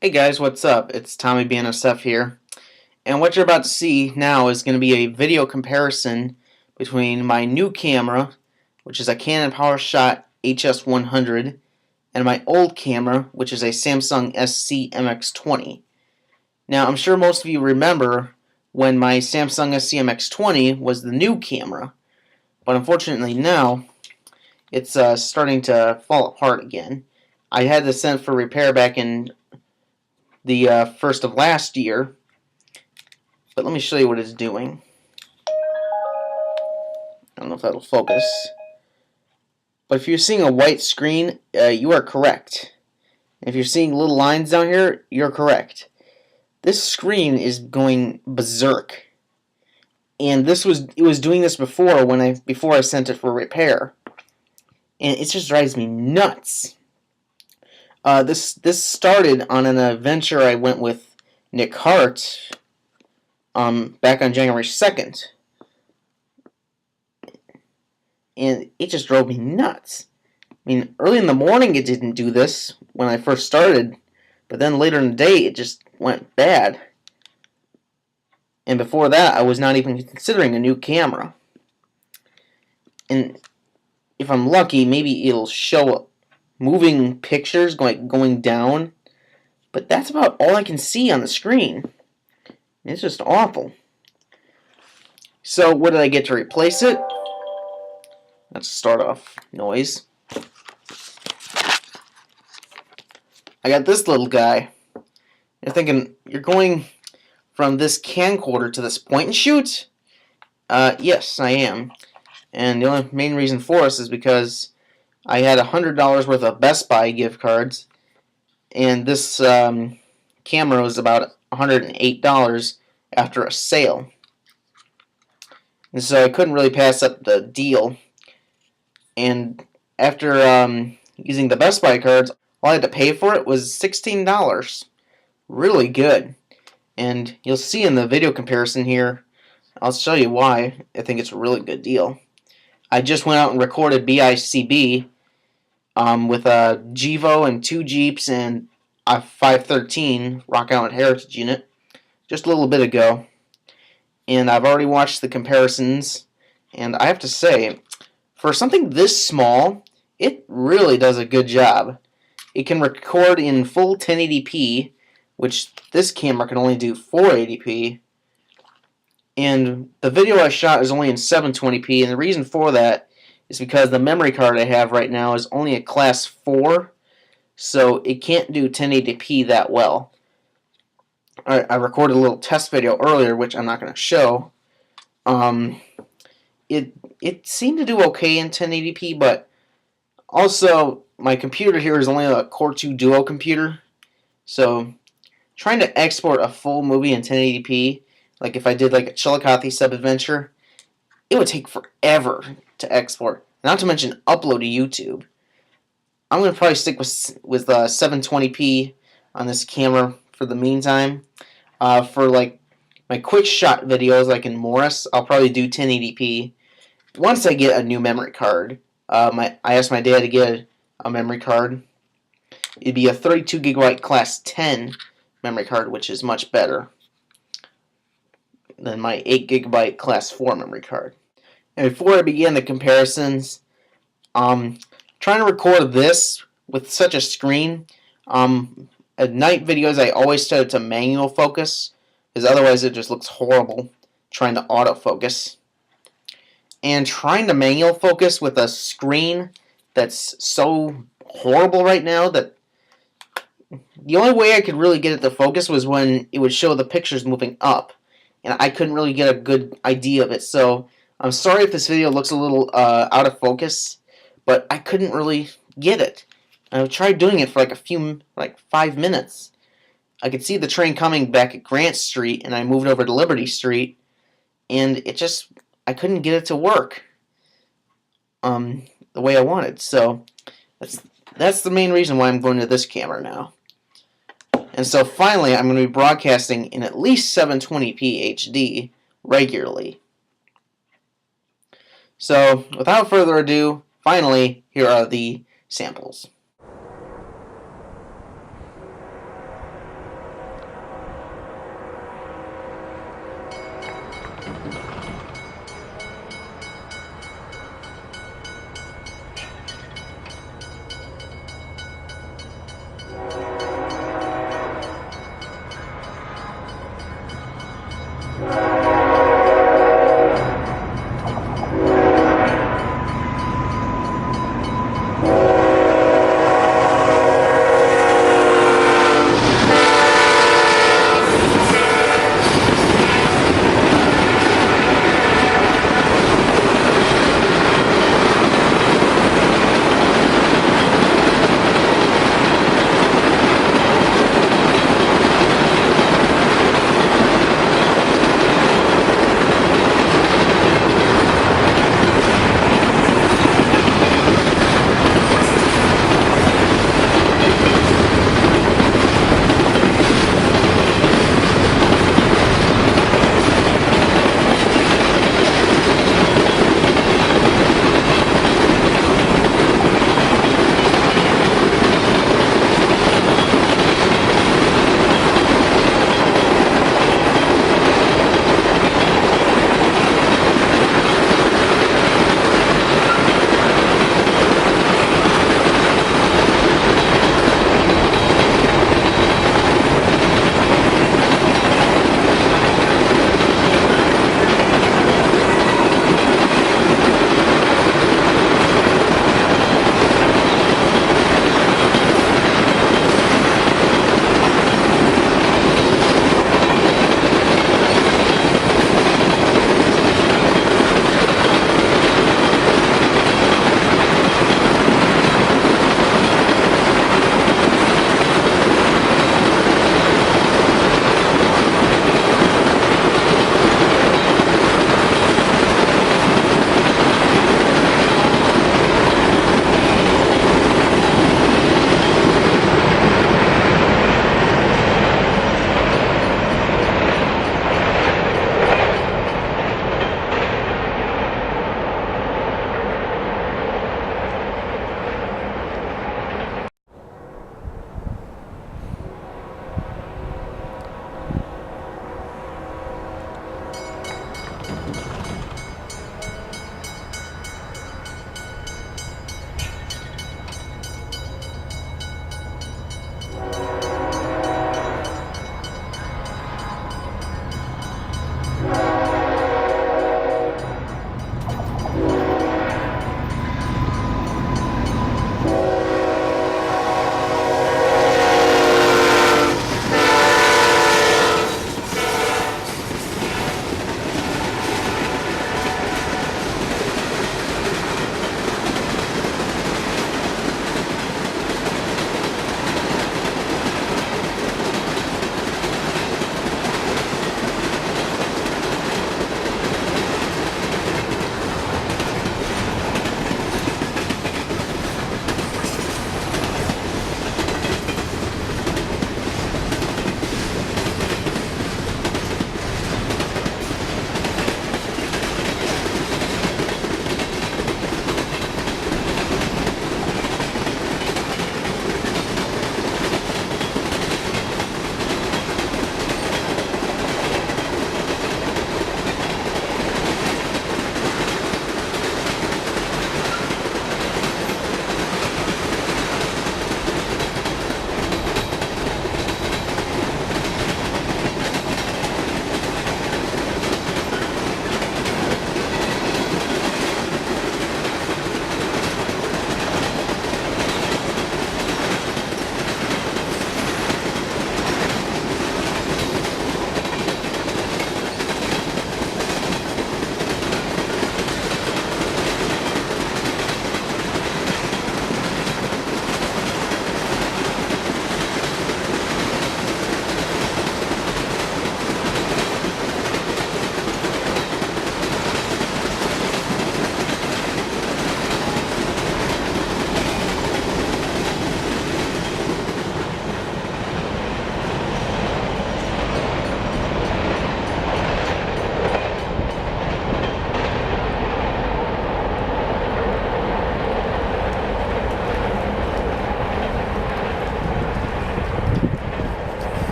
Hey guys, what's up? It's Tommy BNSF here. And what you're about to see now is going to be a video comparison between my new camera, which is a Canon Powershot HS100, and my old camera, which is a Samsung SC MX20. Now, I'm sure most of you remember when my Samsung SC MX20 was the new camera, but unfortunately now it's starting to fall apart again. I had this sent for repair back in the first of last year, but let me show you what it's doing. I don't know if that'll focus, but if you're seeing a white screen, you are correct. If you're seeing little lines down here, you're correct. This screen is going berserk, and it was doing this before I sent it for repair, and it just drives me nuts. This started on an adventure I went with Nick Hart back on January 2nd, and it just drove me nuts. I mean, early in the morning it didn't do this when I first started, but then later in the day it just went bad. And before that I was not even considering a new camera. And if I'm lucky, maybe it'll show moving pictures going down, but that's about all I can see on the screen. It's just awful. So what did I get to replace it? Let's start off noise. I got this little guy. You're thinking, you're going from this camcorder to this point and shoot? Yes, I am. And the only main reason for us is because I had $100 worth of Best Buy gift cards, and this camera was about $108 after a sale. And so I couldn't really pass up the deal. And after using the Best Buy cards, all I had to pay for it was $16. Really good. And you'll see in the video comparison here, I'll show you why I think it's a really good deal. I just went out and recorded BICB with a Gevo and 2 Jeeps and a 513 Rock Island Heritage unit just a little bit ago. And I've already watched the comparisons, and I have to say, for something this small, it really does a good job. It can record in full 1080p, which this camera can only do 480p. And the video I shot is only in 720p, and the reason for that is because the memory card I have right now is only a class 4, so it can't do 1080p that well. I recorded a little test video earlier, which I'm not going to show. It seemed to do okay in 1080p, but also my computer here is only a Core 2 Duo computer, so trying to export a full movie in 1080p, like if I did like a Chillicothe sub-adventure, it would take forever to export, not to mention upload to YouTube. I'm going to probably stick with 720p on this camera for the meantime. For like my quick shot videos, like in Morris, I'll probably do 1080p once I get a new memory card. I asked my dad to get a memory card. It'd be a 32 gigabyte class 10 memory card, which is much better than my 8 gigabyte class 4 memory card. And before I begin the comparisons, trying to record this with such a screen, at night videos I always set it to manual focus, because otherwise it just looks horrible trying to autofocus. And trying to manual focus with a screen that's so horrible right now that the only way I could really get it to focus was when it would show the pictures moving up, and I couldn't really get a good idea of it. So I'm sorry if this video looks a little out of focus, but I couldn't really get it. I tried doing it for like 5 minutes. I could see the train coming back at Grant Street, and I moved over to Liberty Street, and I couldn't get it to work the way I wanted. So that's the main reason why I'm going to this camera now. And so finally, I'm going to be broadcasting in at least 720p HD regularly. So without further ado, finally, here are the samples.